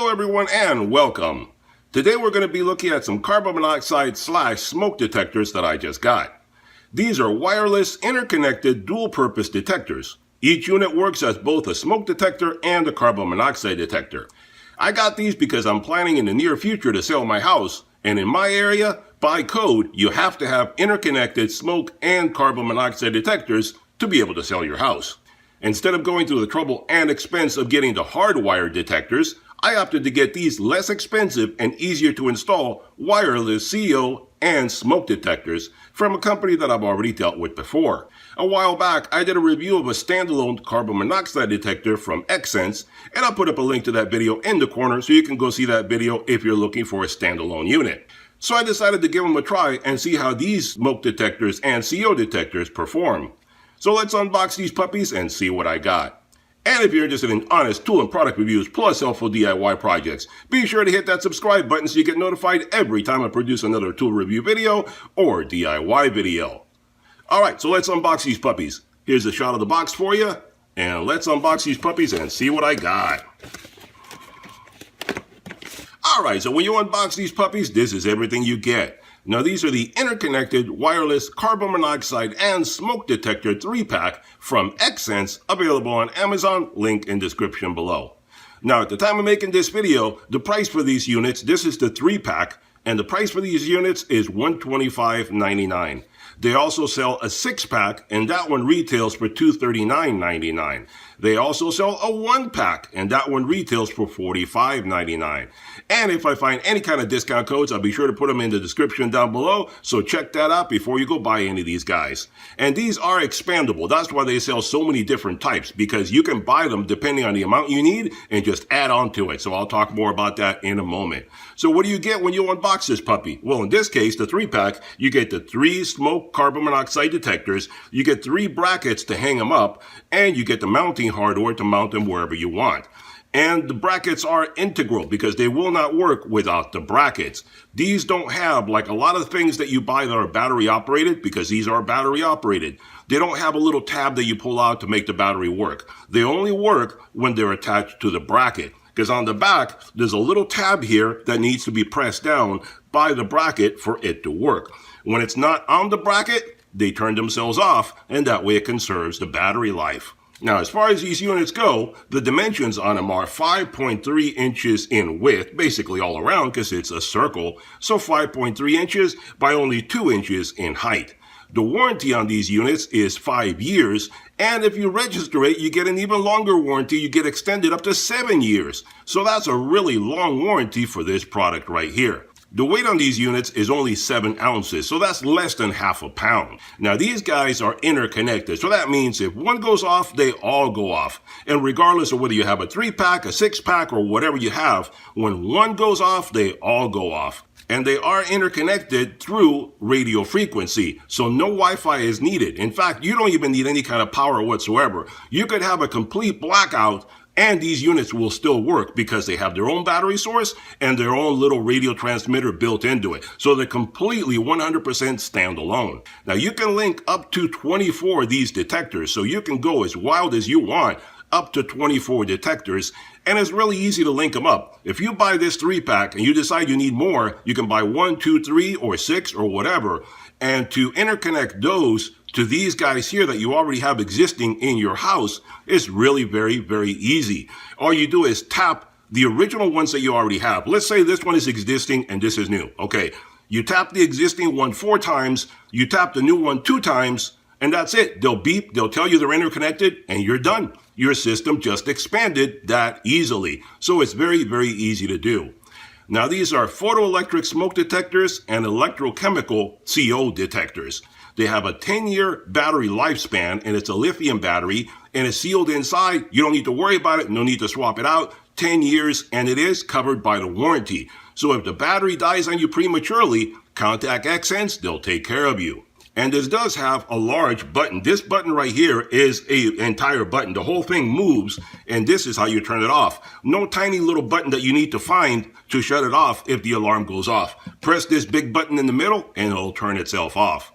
Hello everyone and welcome. Today we're going to be looking at some carbon monoxide / smoke detectors that I just got. These are wireless, interconnected, dual-purpose detectors. Each unit works as both a smoke detector and a carbon monoxide detector. I got these because I'm planning in the near future to sell my house, and in my area, by code, you have to have interconnected smoke and carbon monoxide detectors to be able to sell your house. Instead of going through the trouble and expense of getting the hardwired detectors, I opted to get these less expensive and easier to install wireless CO and smoke detectors from a company that I've already dealt with before. A while back, I did a review of a standalone carbon monoxide detector from Xsense, and I'll put up a link to that video in the corner so you can go see that video if you're looking for a standalone unit. So I decided to give them a try and see how these smoke detectors and CO detectors perform. So let's unbox these puppies and see what I got. And if you're interested in honest tool and product reviews plus helpful DIY projects, be sure to hit that subscribe button so you get notified every time I produce another tool review video or DIY video. Alright, so let's unbox these puppies. Here's a shot of the box for you, and let's unbox these puppies and see what I got. Alright, so when you unbox these puppies, this is everything you get. Now these are the interconnected wireless carbon monoxide and smoke detector 3-pack from Xsense, available on Amazon, link in description below. Now at the time of making this video, the price for these units, this is the 3-pack, and the price for these units is $125.99. They also sell a 6-pack, and that one retails for $239.99. They also sell a 1-pack, and that one retails for $45.99. And if I find any kind of discount codes, I'll be sure to put them in the description down below, so check that out before you go buy any of these guys. And these are expandable. That's why they sell so many different types, because you can buy them depending on the amount you need and just add on to it. So I'll talk more about that in a moment. So what do you get when you unbox this puppy? Well, in this case, the 3-pack, you get the 3 smoke carbon monoxide detectors, you get 3 brackets to hang them up, and you get the mounting hardware to mount them wherever you want. And the brackets are integral because they will not work without the brackets. These don't have, like a lot of things that you buy that are battery operated, because these are battery operated, they don't have a little tab that you pull out to make the battery work. They only work when they're attached to the bracket. Because on the back, there's a little tab here that needs to be pressed down by the bracket for it to work. When it's not on the bracket, they turn themselves off, and that way it conserves the battery life. Now, as far as these units go, the dimensions on them are 5.3 inches in width, basically all around because it's a circle, so 5.3 inches by only 2 inches in height. The warranty on these units is 5 years, and if you register it, you get an even longer warranty. You get extended up to 7 years. So that's a really long warranty for this product right here. The weight on these units is only 7 ounces, so that's less than half a pound. Now these guys are interconnected, so that means if one goes off, they all go off. And regardless of whether you have a 3-pack, a 6-pack, or whatever you have, when one goes off, they all go off. And they are interconnected through radio frequency, so no Wi-Fi is needed. In fact, you don't even need any kind of power whatsoever. You could have a complete blackout and these units will still work because they have their own battery source and their own little radio transmitter built into it. So they're completely 100% standalone. Now you can link up to 24 of these detectors, so you can go as wild as you want, up to 24 detectors, and it's really easy to link them up. If you buy this 3-pack and you decide you need more, you can buy 1, 2, 3, or 6, or whatever, and to interconnect those to these guys here that you already have existing in your house is really very, very easy. All you do is tap the original ones that you already have. Let's say this one is existing and this is new. Okay, you tap the existing one 4 times, you tap the new one 2 times, and that's it. They'll beep, they'll tell you they're interconnected, and you're done. Your system just expanded that easily. So it's very, very easy to do. Now these are photoelectric smoke detectors and electrochemical CO detectors. They have a 10-year battery lifespan, and it's a lithium battery, and it's sealed inside. You don't need to worry about it. No need to swap it out. 10 years, and it is covered by the warranty. So if the battery dies on you prematurely, contact Xsense. They'll take care of you. And this does have a large button. This button right here is an entire button. The whole thing moves, and this is how you turn it off. No tiny little button that you need to find to shut it off if the alarm goes off. Press this big button in the middle, and it'll turn itself off.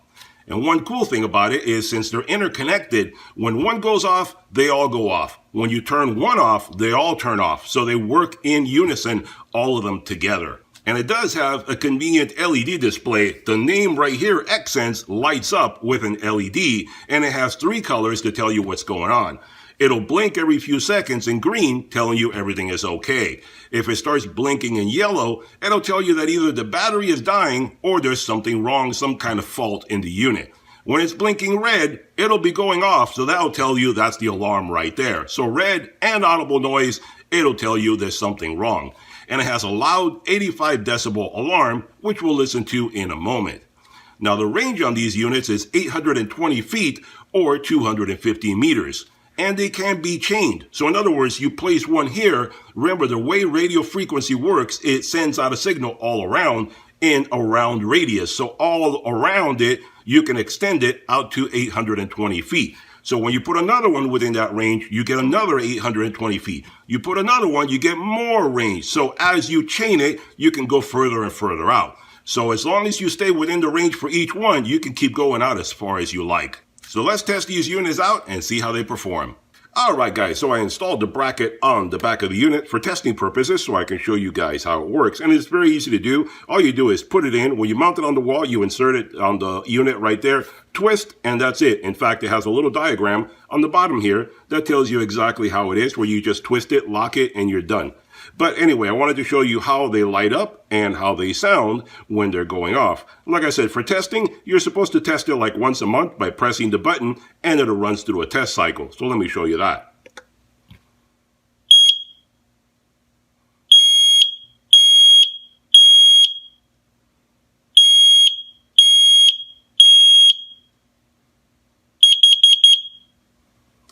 And one cool thing about it is since they're interconnected, when one goes off, they all go off. When you turn one off, they all turn off. So they work in unison, all of them together. And it does have a convenient LED display. The name right here, Xsense, lights up with an LED, and it has 3 colors to tell you what's going on. It'll blink every few seconds in green, telling you everything is okay. If it starts blinking in yellow, it'll tell you that either the battery is dying or there's something wrong, some kind of fault in the unit. When it's blinking red, it'll be going off, so that'll tell you that's the alarm right there. So red and audible noise, it'll tell you there's something wrong. And it has a loud 85 decibel alarm, which we'll listen to in a moment. Now the range on these units is 820 feet or 250 meters. And they can be chained. So in other words, you place one here. Remember, the way radio frequency works, it sends out a signal all around in a round radius. So all around it, you can extend it out to 820 feet. So when you put another one within that range, you get another 820 feet. You put another one, you get more range. So as you chain it, you can go further and further out. So as long as you stay within the range for each one, you can keep going out as far as you like. So let's test these units out and see how they perform. Alright guys, so I installed the bracket on the back of the unit for testing purposes so I can show you guys how it works. And it's very easy to do. All you do is put it in. When you mount it on the wall, you insert it on the unit right there, twist, and that's it. In fact, it has a little diagram on the bottom here that tells you exactly how it is, where you just twist it, lock it, and you're done. But anyway, I wanted to show you how they light up and how they sound when they're going off. Like I said, for testing, you're supposed to test it like once a month by pressing the button, and it runs through a test cycle. So let me show you that.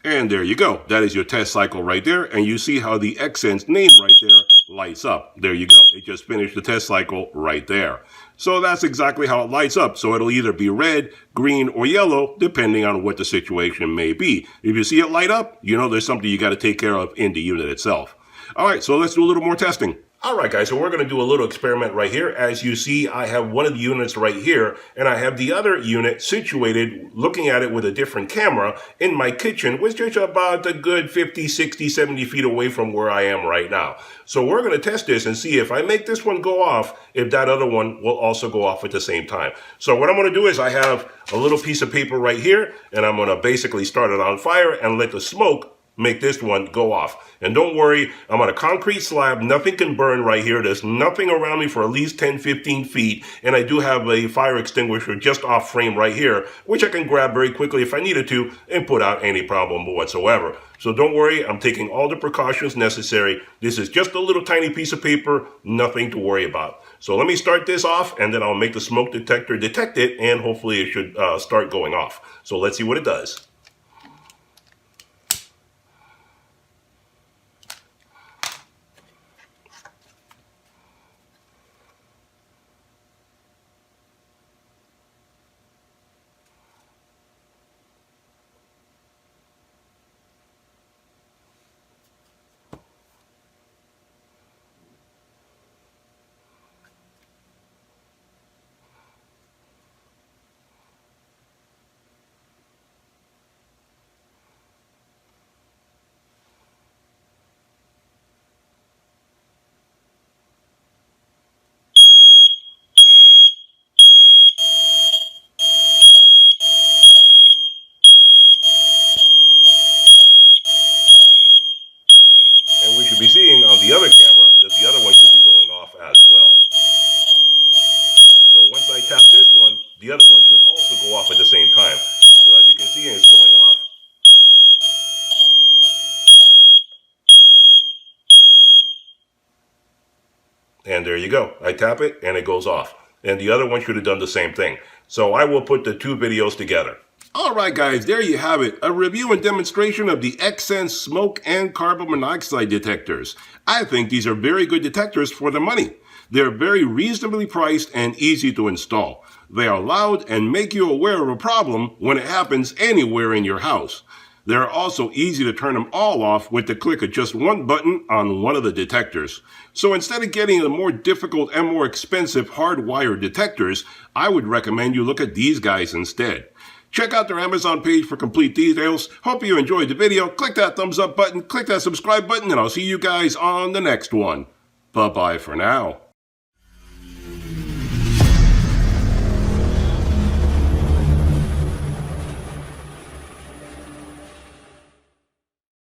And there you go. That is your test cycle right there. And you see how the Xsense name right there lights up. There you go. It just finished the test cycle right there. So that's exactly how it lights up. So it'll either be red, green, or yellow, depending on what the situation may be. If you see it light up, you know there's something you got to take care of in the unit itself. All right, so let's do a little more testing. All right, guys, so we're going to do a little experiment right here. As you see, I have one of the units right here, and I have the other unit situated, looking at it with a different camera in my kitchen, which is about a good 50, 60, 70 feet away from where I am right now. So we're going to test this and see if I make this one go off, if that other one will also go off at the same time. So what I'm going to do is I have a little piece of paper right here, and I'm going to basically start it on fire and let the smoke make this one go off. And don't worry, I'm on a concrete slab. Nothing can burn right here. There's nothing around me for at least 10, 15 feet. And I do have a fire extinguisher just off frame right here, which I can grab very quickly if I needed to and put out any problem whatsoever. So don't worry, I'm taking all the precautions necessary. This is just a little tiny piece of paper, nothing to worry about. So let me start this off, and then I'll make the smoke detector detect it, and hopefully it should start going off. So let's see what it does. And we should be seeing on the other camera that the other one should be going off as well. So once I tap this one, the other one should also go off at the same time. So as you can see, it's going off. And there you go. I tap it and it goes off. And the other one should have done the same thing. So I will put the two videos together. Alright guys, there you have it. A review and demonstration of the Xsense smoke and carbon monoxide detectors. I think these are very good detectors for the money. They're very reasonably priced and easy to install. They are loud and make you aware of a problem when it happens anywhere in your house. They're also easy to turn them all off with the click of just one button on one of the detectors. So instead of getting the more difficult and more expensive hardwired detectors, I would recommend you look at these guys instead. Check out their Amazon page for complete details. Hope you enjoyed the video. Click that thumbs up button, click that subscribe button, and I'll see you guys on the next one. Bye-bye for now.